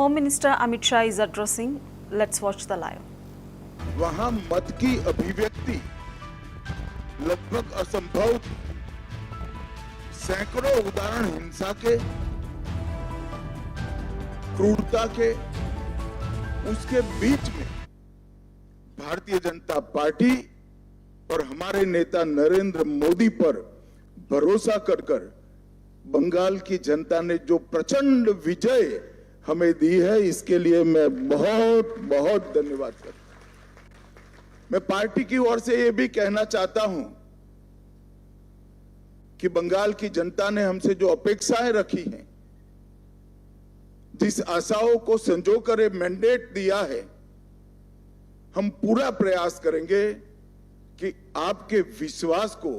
Home Minister Amit Shah is addressing. Let's watch the live. वहां मत की अभिव्यक्ति लगभग असंभव थी। सैकड़ों उदाहरण हिंसा के, क्रूरता के, उसके बीच में भारतीय जनता पार्टी और हमारे नेता नरेंद्र मोदी पर भरोसा कर बंगाल की जनता ने जो प्रचंड विजय हमें दी है, इसके लिए मैं बहुत बहुत धन्यवाद करता हूं। मैं पार्टी की ओर से यह भी कहना चाहता हूं कि बंगाल की जनता ने हमसे जो अपेक्षाएं रखी हैं, जिस आशाओं को संजोकर मैंडेट दिया है, हम पूरा प्रयास करेंगे कि आपके विश्वास को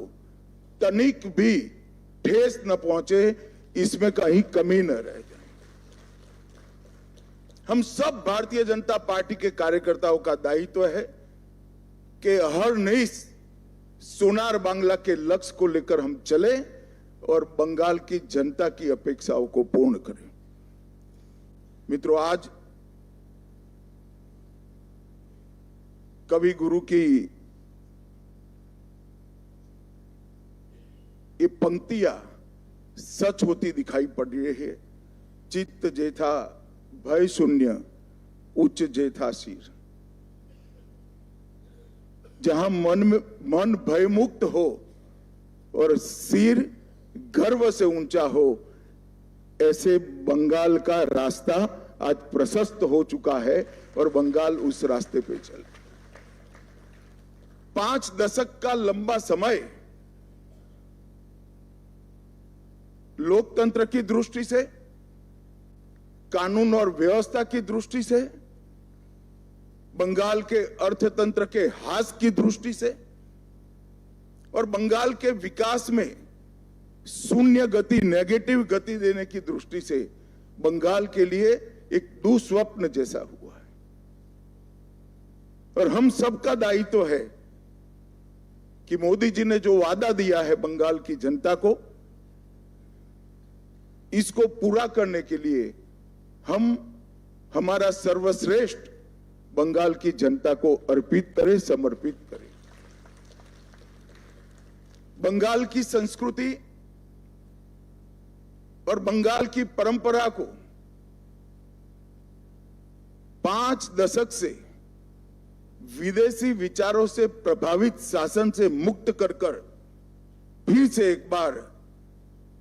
तनिक भी ठेस न पहुंचे, इसमें कहीं कमी न रह जाए। हम सब भारतीय जनता पार्टी के कार्यकर्ताओं का दायित्व है कि हर नई सोनार बांग्ला के लक्ष्य को लेकर हम चले और बंगाल की जनता की अपेक्षाओं को पूर्ण करें। मित्रों, आज कवि गुरु की ये पंक्तियां सच होती दिखाई पड़ रही है। चित्त जेथा भय शून्य, उच्च जेथा सिर। जहां मन भय मुक्त हो और सिर गर्व से ऊंचा हो, ऐसे बंगाल का रास्ता आज प्रशस्त हो चुका है और बंगाल उस रास्ते पे चल। 5 दशक का लंबा समय लोकतंत्र की दृष्टि से, कानून और व्यवस्था की दृष्टि से, बंगाल के अर्थतंत्र के ह्रास की दृष्टि से और बंगाल के विकास में शून्य गति, नेगेटिव गति देने की दृष्टि से बंगाल के लिए एक दुस्वप्न जैसा हुआ है। और हम सबका दायित्व है कि मोदी जी ने जो वादा दिया है बंगाल की जनता को, इसको पूरा करने के लिए हम हमारा सर्वश्रेष्ठ बंगाल की जनता को अर्पित करें, समर्पित करें। बंगाल की संस्कृति और बंगाल की परंपरा को 5 दशक से विदेशी विचारों से प्रभावित शासन से मुक्त कर फिर से एक बार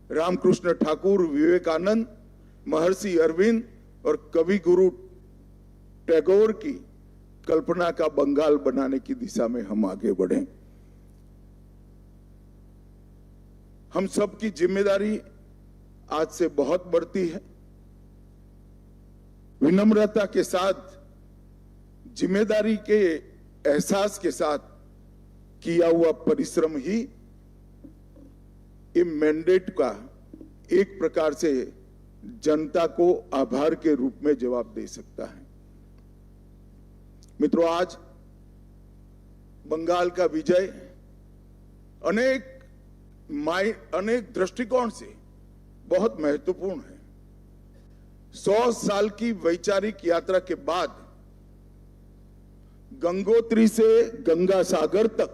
रामकृष्ण ठाकुर, विवेकानंद, महर्षि अरविंद और कवि गुरु टैगोर की कल्पना का बंगाल बनाने की दिशा में हम आगे बढ़ें। हम सबकी जिम्मेदारी आज से बहुत बढ़ती है। विनम्रता के साथ, जिम्मेदारी के एहसास के साथ किया हुआ परिश्रम ही ये मैंडेट का एक प्रकार से जनता को आभार के रूप में जवाब दे सकता है। मित्रों, आज बंगाल का विजय अनेक दृष्टिकोण से बहुत महत्वपूर्ण है। 100 साल की वैचारिक यात्रा के बाद गंगोत्री से गंगा सागर तक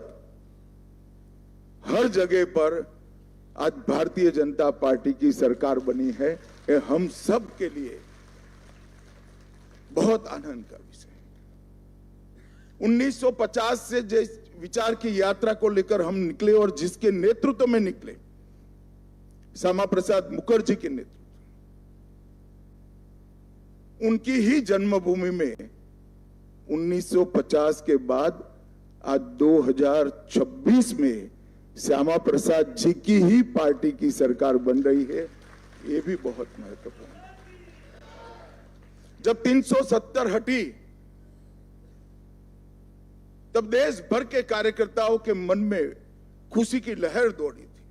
हर जगह पर आज भारतीय जनता पार्टी की सरकार बनी है। ये हम सब के लिए बहुत आनंद का विषय है। 1950 से जिस विचार की यात्रा को लेकर हम निकले और जिसके नेतृत्व में निकले, श्यामा प्रसाद मुखर्जी के नेतृत्व, उनकी ही जन्मभूमि में 1950 के बाद आज 2026 में श्यामा प्रसाद जी की ही पार्टी की सरकार बन रही है। ये भी बहुत महत्वपूर्ण है। जब 370 हटी, तब देश भर के कार्यकर्ताओं के मन में खुशी की लहर दौड़ी थी।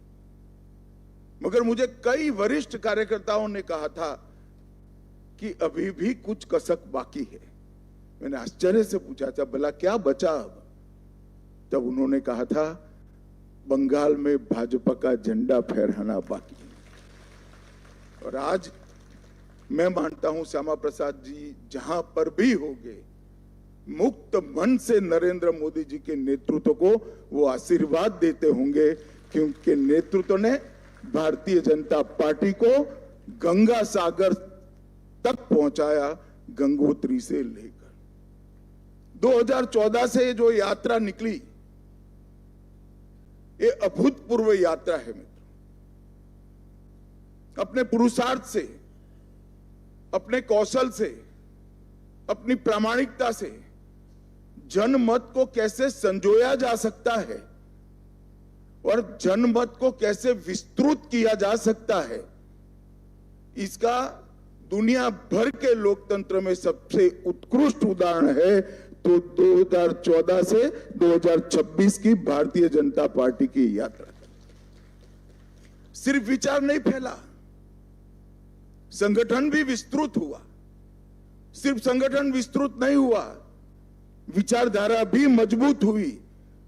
मगर मुझे कई वरिष्ठ कार्यकर्ताओं ने कहा था कि अभी भी कुछ कसक बाकी है। मैंने आश्चर्य से पूछा था, भला क्या बचा अब? तब उन्होंने कहा था, बंगाल में भाजपा का झंडा फहराना बाकी है। और आज मैं मानता हूं श्यामा प्रसाद जी जहां पर भी होंगे, मुक्त मन से नरेंद्र मोदी जी के नेतृत्व को वो आशीर्वाद देते होंगे, क्योंकि नेतृत्व ने भारतीय जनता पार्टी को गंगा सागर तक पहुंचाया, गंगोत्री से लेकर 2014 से जो यात्रा निकली, ये अभूतपूर्व यात्रा है मित्रों। अपने पुरुषार्थ से, अपने कौशल से, अपनी प्रामाणिकता से जनमत को कैसे संजोया जा सकता है और जनमत को कैसे विस्तृत किया जा सकता है, इसका दुनिया भर के लोकतंत्र में सबसे उत्कृष्ट उदाहरण है तो 2014 से 2026 की भारतीय जनता पार्टी की यात्रा। सिर्फ विचार नहीं फैला, संगठन भी विस्तृत हुआ। सिर्फ संगठन विस्तृत नहीं हुआ, विचारधारा भी मजबूत हुई।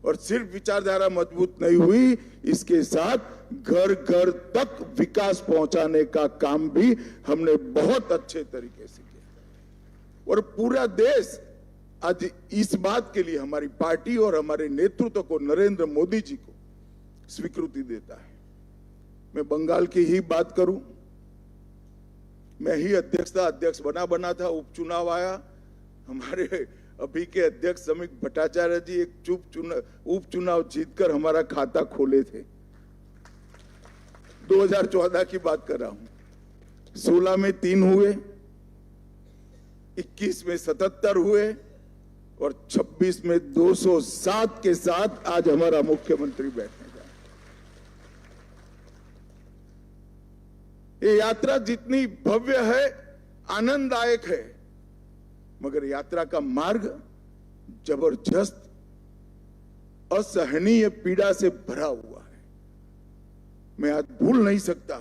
और सिर्फ विचारधारा मजबूत नहीं हुई, इसके साथ घर घर तक विकास पहुंचाने का काम भी हमने बहुत अच्छे तरीके से किया। और पूरा देश आज इस बात के लिए हमारी पार्टी और हमारे नेतृत्व को, नरेंद्र मोदी जी को स्वीकृति देता है। मैं बंगाल की ही बात करूं, मैं ही अध्यक्ष बना था, उपचुनाव आया, हमारे अभी के अध्यक्ष समीक भट्टाचार्य जी एक उपचुनाव जीतकर हमारा खाता खोले थे। 2014 की बात कर रहा हूं। 16 में 3 हुए, 21 में 77 हुए और 26 में 207 के साथ आज हमारा मुख्यमंत्री बैठने जा रहे। ये यात्रा जितनी भव्य है, आनंददायक है, मगर यात्रा का मार्ग जबरदस्त असहनीय पीड़ा से भरा हुआ है। मैं आज भूल नहीं सकता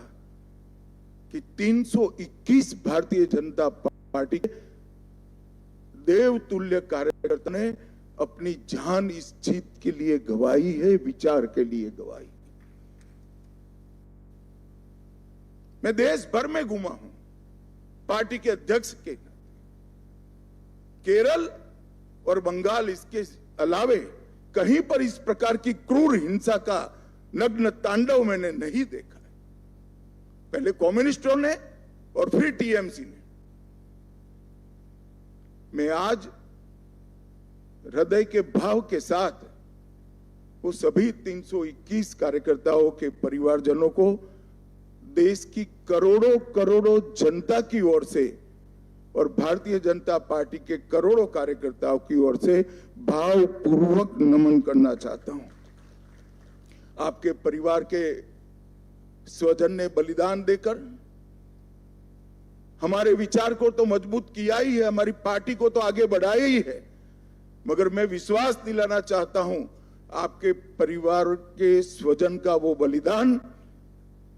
कि 321 भारतीय जनता पार्टी के देवतुल्य कार्यकर्ता ने अपनी जान इस जीत के लिए गवाई है, विचार के लिए गवाई। मैं देश भर में घूमा हूं पार्टी के अध्यक्ष के, केरल और बंगाल, इसके अलावे कहीं पर इस प्रकार की क्रूर हिंसा का नग्न तांडव मैंने नहीं देखा है। पहले कम्युनिस्टों ने और फिर टीएमसी ने। मैं आज हृदय के भाव के साथ वो सभी 321 कार्यकर्ताओं के परिवारजनों को देश की करोड़ों करोड़ों जनता की ओर से और भारतीय जनता पार्टी के करोड़ों कार्यकर्ताओं की ओर से भावपूर्वक नमन करना चाहता हूं। आपके परिवार के स्वजन ने बलिदान देकर हमारे विचार को तो मजबूत किया ही है, हमारी पार्टी को तो आगे बढ़ाया ही है, मगर मैं विश्वास दिलाना चाहता हूं आपके परिवार के स्वजन का वो बलिदान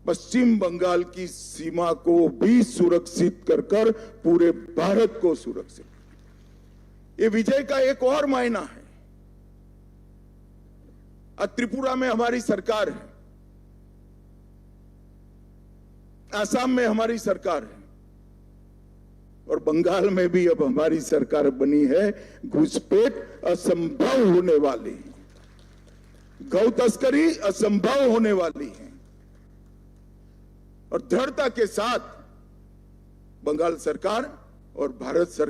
पश्चिम बंगाल की सीमा को भी सुरक्षित कर पूरे भारत को सुरक्षित। ये विजय का एक और मायना है। आज त्रिपुरा में हमारी सरकार है, आसाम में हमारी सरकार है और बंगाल में भी अब हमारी सरकार बनी है। घुसपैठ असंभव होने वाली है, गौ तस्करी असंभव होने वाली है और दृढ़ता के साथ बंगाल सरकार और भारत सरकार